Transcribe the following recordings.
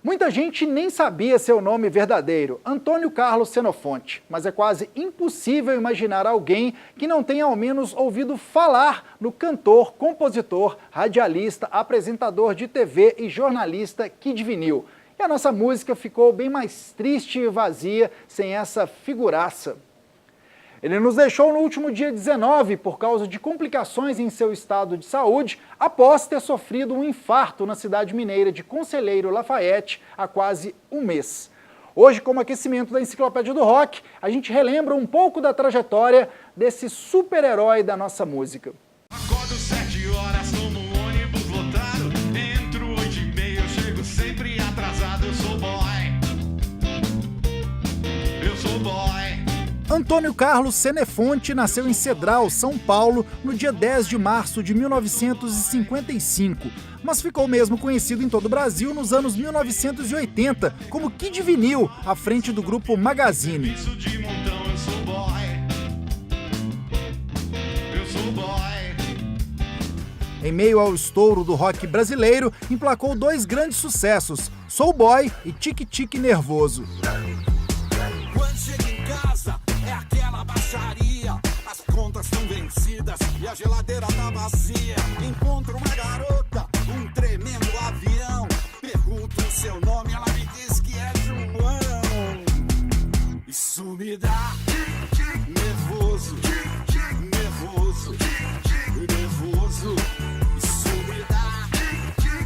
Muita gente nem sabia seu nome verdadeiro, Antônio Carlos Senofonte, mas é quase impossível imaginar alguém que não tenha ao menos ouvido falar no cantor, compositor, radialista, apresentador de TV e jornalista Kid Vinil. E a nossa música ficou bem mais triste e vazia sem essa figuraça. Ele nos deixou no último dia 19 por causa de complicações em seu estado de saúde após ter sofrido um infarto na cidade mineira de Conselheiro Lafayette há quase um mês. Hoje, como aquecimento da Enciclopédia do Rock, a gente relembra um pouco da trajetória desse super-herói da nossa música. Acordo 7 horas, tomo um ônibus lotado, entro 8h30, eu chego sempre atrasado, eu sou boy. Antônio Carlos Senofonte nasceu em Cedral, São Paulo, no dia 10 de março de 1955, mas ficou mesmo conhecido em todo o Brasil nos anos 1980 como Kid Vinil, à frente do grupo Magazine. Em meio ao estouro do rock brasileiro, emplacou dois grandes sucessos, Sou Boy e Tique Tique Nervoso. Quando chega em casa, é aquela baixaria, as contas estão vencidas e a geladeira tá vazia. Encontro uma garota, um tremendo avião, pergunto o seu nome, ela me diz que é João. Isso me dá nervoso, nervoso, nervoso. Isso me dá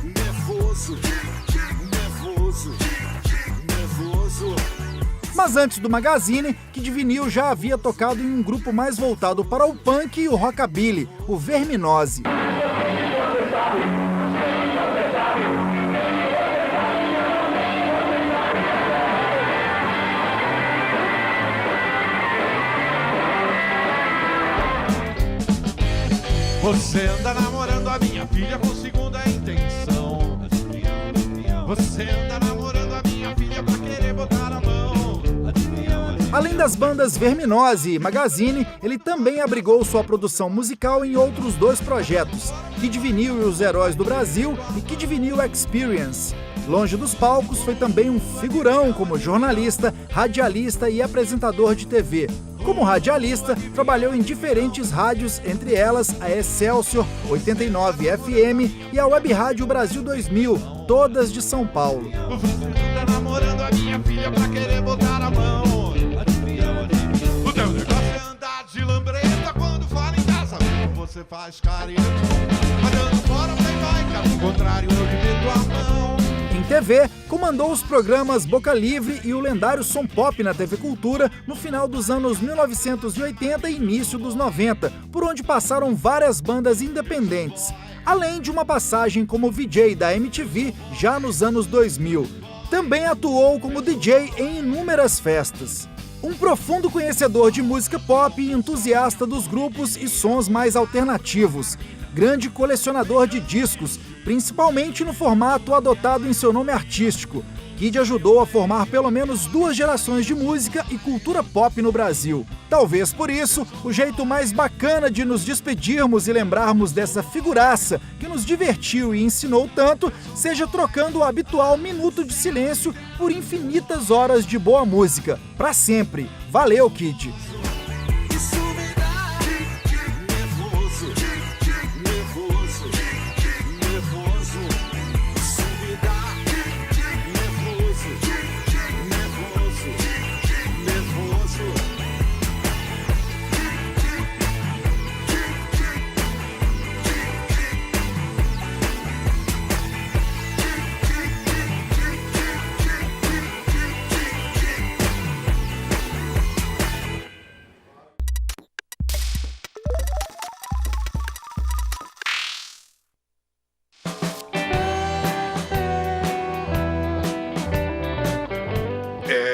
nervoso, nervoso, nervoso. Mas antes do Magazine, Kid Vinil já havia tocado em um grupo mais voltado para o punk e o rockabilly, o Verminose. Você anda namorando a minha filha com segunda intenção. Você anda namorando a minha filha pra querer botar a mão. Além das bandas Verminose e Magazine, ele também abrigou sua produção musical em outros dois projetos, Kid Vinil e os Heróis do Brasil e Kid Vinil Experience. Longe dos palcos, foi também um figurão como jornalista, radialista e apresentador de TV. Como radialista, trabalhou em diferentes rádios, entre elas a Excelsior 89 FM e a Web Rádio Brasil 2000, todas de São Paulo. Você anda namorando a minha filha pra querer botar a mão. O teu negócio é andar de lambreta quando fala em casamento. Você faz careta, mandando fora vai, caso contrário eu lhe meto a mão. Em TV, comandou os programas Boca Livre e o lendário Som Pop na TV Cultura no final dos anos 1980 e início dos 90, por onde passaram várias bandas independentes, além de uma passagem como VJ da MTV já nos anos 2000. Também atuou como DJ em inúmeras festas. Um profundo conhecedor de música pop e entusiasta dos grupos e sons mais alternativos. Grande colecionador de discos, principalmente no formato adotado em seu nome artístico. Kid ajudou a formar pelo menos 2 gerações de música e cultura pop no Brasil. Talvez por isso, o jeito mais bacana de nos despedirmos e lembrarmos dessa figuraça que nos divertiu e ensinou tanto, seja trocando o habitual minuto de silêncio por infinitas horas de boa música. Pra sempre. Valeu, Kid!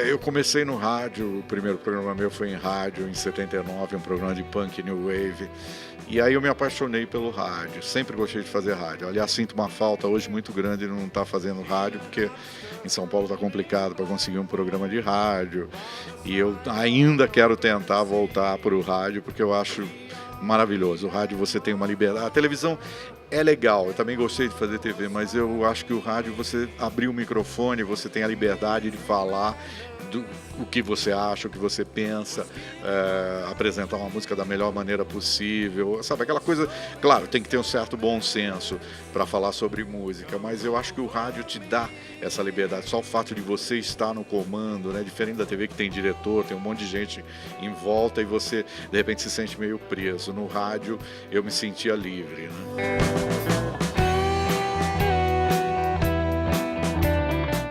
Eu comecei no rádio, o primeiro programa meu foi em rádio, em 79, um programa de punk new wave. E aí eu me apaixonei pelo rádio, sempre gostei de fazer rádio. Aliás, sinto uma falta hoje muito grande de não estar fazendo rádio, porque em São Paulo está complicado para conseguir um programa de rádio. E eu ainda quero tentar voltar para o rádio, porque eu acho maravilhoso. O rádio você tem uma liberdade. A televisão é legal, eu também gostei de fazer TV, mas eu acho que o rádio, você abrir o microfone, você tem a liberdade de falar o que você acha, o que você pensa, apresentar uma música da melhor maneira possível, sabe? Aquela coisa, claro, tem que ter um certo bom senso para falar sobre música, mas eu acho que o rádio te dá essa liberdade. Só o fato de você estar no comando, né? Diferente da TV que tem diretor, tem um monte de gente em volta e você, de repente, se sente meio preso. No rádio, eu me sentia livre, né?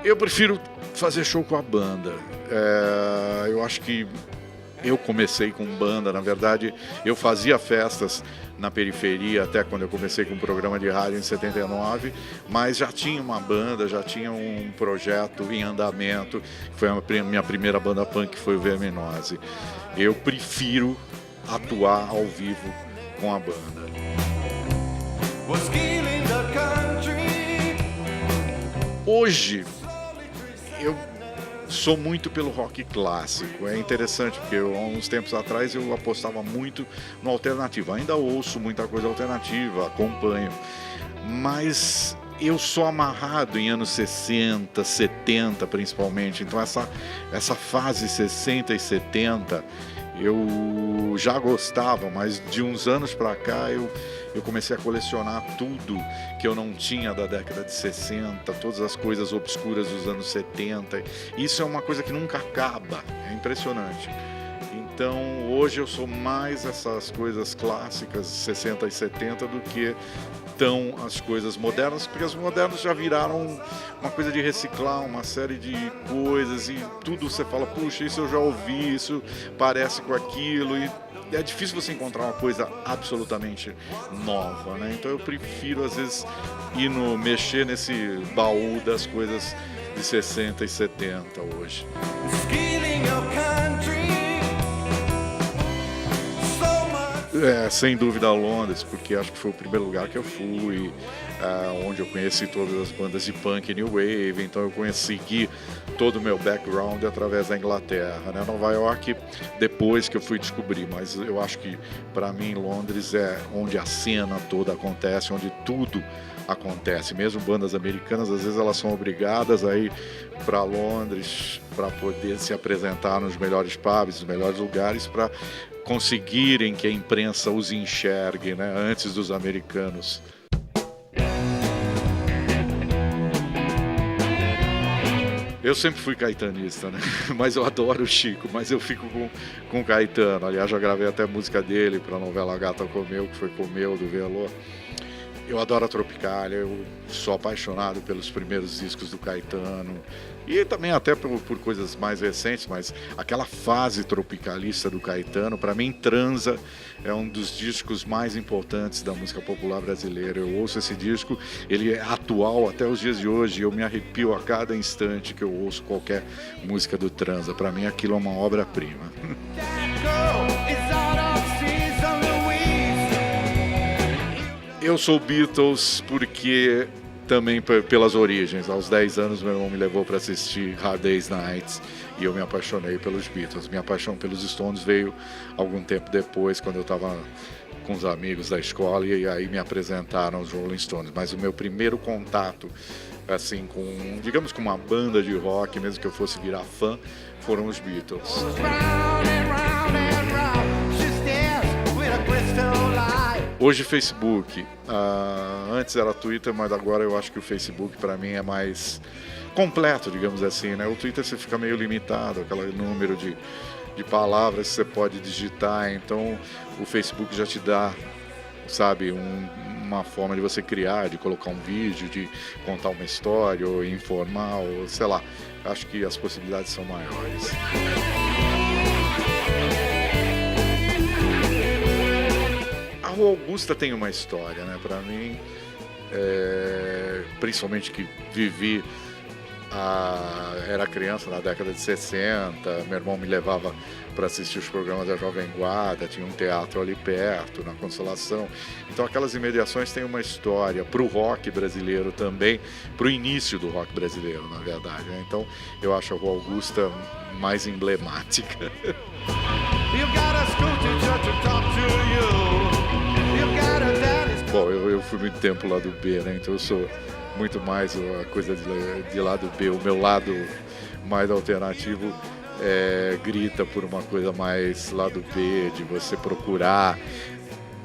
Eu prefiro fazer show com a banda. Eu acho que eu comecei com banda, na verdade, eu fazia festas na periferia até quando eu comecei com um programa de rádio em 79, mas já tinha uma banda, já tinha um projeto em andamento, foi a minha primeira banda punk, que foi o Verminose. Eu prefiro atuar ao vivo com a banda. Hoje, eu sou muito pelo rock clássico. É interessante porque há uns tempos atrás eu apostava muito no alternativo. Ainda ouço muita coisa alternativa, acompanho, mas eu sou amarrado em anos 60, 70 principalmente. Então essa fase 60 e 70 eu já gostava, mas de uns anos para cá eu comecei a colecionar tudo que eu não tinha da década de 60, todas as coisas obscuras dos anos 70. Isso é uma coisa que nunca acaba, é impressionante. Então hoje eu sou mais essas coisas clássicas 60 e 70 do que tão as coisas modernas, porque as modernas já viraram uma coisa de reciclar uma série de coisas e tudo você fala, puxa, isso eu já ouvi, isso parece com aquilo, e é difícil você encontrar uma coisa absolutamente nova, né? Então eu prefiro às vezes mexer nesse baú das coisas de 60 e 70 hoje. Sem dúvida Londres, porque acho que foi o primeiro lugar que eu fui, onde eu conheci todas as bandas de punk e new wave, então eu consegui todo o meu background através da Inglaterra, né? Nova York, depois que eu fui descobrir, mas eu acho que para mim Londres é onde a cena toda acontece, onde tudo acontece. Mesmo bandas americanas, às vezes elas são obrigadas a ir para Londres para poder se apresentar nos melhores pubs, nos melhores lugares, para conseguirem que a imprensa os enxergue, né, antes dos americanos. Eu sempre fui caetanista, né? Mas eu adoro o Chico, mas eu fico com o Caetano. Aliás, já gravei até música dele para a novela Gata Comeu, que foi Comeu, do Velô. Eu adoro a Tropicália, eu sou apaixonado pelos primeiros discos do Caetano e também até por coisas mais recentes, mas aquela fase tropicalista do Caetano, para mim, Transa é um dos discos mais importantes da música popular brasileira. Eu ouço esse disco, ele é atual até os dias de hoje, eu me arrepio a cada instante que eu ouço qualquer música do Transa. Para mim, aquilo é uma obra-prima. Eu sou Beatles porque também pelas origens. Aos 10 anos meu irmão me levou para assistir Hard Day's Night e eu me apaixonei pelos Beatles. Minha paixão pelos Stones veio algum tempo depois, quando eu estava com os amigos da escola, e aí me apresentaram os Rolling Stones. Mas o meu primeiro contato, assim, com, digamos, com uma banda de rock, mesmo que eu fosse virar fã, foram os Beatles. Hoje Facebook, antes era Twitter, mas agora eu acho que o Facebook para mim é mais completo, digamos assim, né? O Twitter você fica meio limitado, aquele número de palavras que você pode digitar, então o Facebook já te dá, sabe, uma forma de você criar, de colocar um vídeo, de contar uma história, ou informar, ou sei lá, acho que as possibilidades são maiores. A Rua Augusta tem uma história, né? Para mim, principalmente que vivi, era criança na década de 60, meu irmão me levava para assistir os programas da Jovem Guarda, tinha um teatro ali perto, na Consolação. Então aquelas imediações têm uma história para o rock brasileiro também, para o início do rock brasileiro, na verdade, né? Então eu acho a Rua Augusta mais emblemática. You got a scooter to talk to you. fui muito tempo lado B, né? Então eu sou muito mais a coisa de lado B. O meu lado mais alternativo grita por uma coisa mais lado B, de você procurar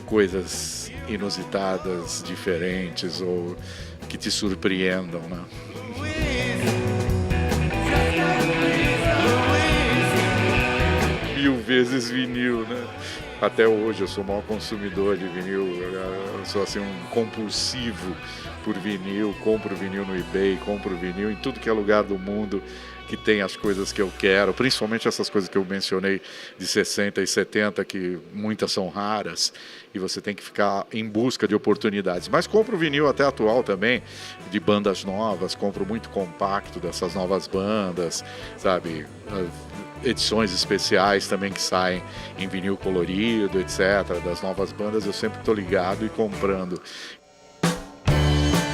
coisas inusitadas, diferentes ou que te surpreendam, né? Mil vezes vinil, né? Até hoje eu sou o maior consumidor de vinil, eu sou assim um compulsivo por vinil, compro vinil no eBay, compro vinil em tudo que é lugar do mundo que tem as coisas que eu quero, principalmente essas coisas que eu mencionei de 60 e 70, que muitas são raras e você tem que ficar em busca de oportunidades. Mas compro vinil até atual também, de bandas novas, compro muito compacto dessas novas bandas, sabe? Edições especiais também que saem em vinil colorido, etc. Das novas bandas, eu sempre estou ligado e comprando.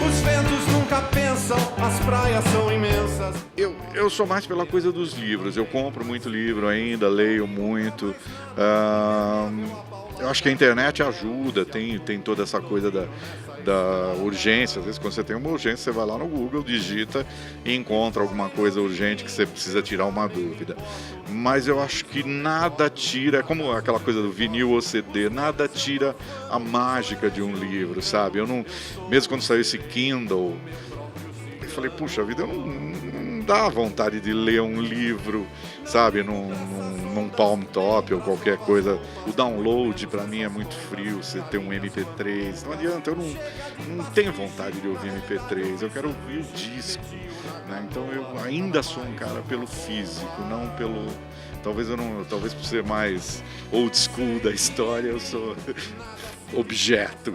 Os ventos nunca pensam, as praias são imensas. Eu sou mais pela coisa dos livros, eu compro muito livro ainda, leio muito. Eu acho que a internet ajuda, tem toda essa coisa da urgência. Às vezes quando você tem uma urgência, você vai lá no Google, digita e encontra alguma coisa urgente que você precisa tirar uma dúvida. Mas eu acho que nada tira, como aquela coisa do vinil ou CD, nada tira a mágica de um livro, sabe? Eu não, mesmo quando saiu esse Kindle, eu falei, puxa vida, eu não dá vontade de ler um livro, sabe, num Palm Top ou qualquer coisa. O download pra mim é muito frio, você tem um MP3, não adianta, eu não tenho vontade de ouvir MP3, eu quero ouvir o disco, né? Então eu ainda sou um cara pelo físico, não pelo... Talvez por ser mais old school da história, eu sou objeto.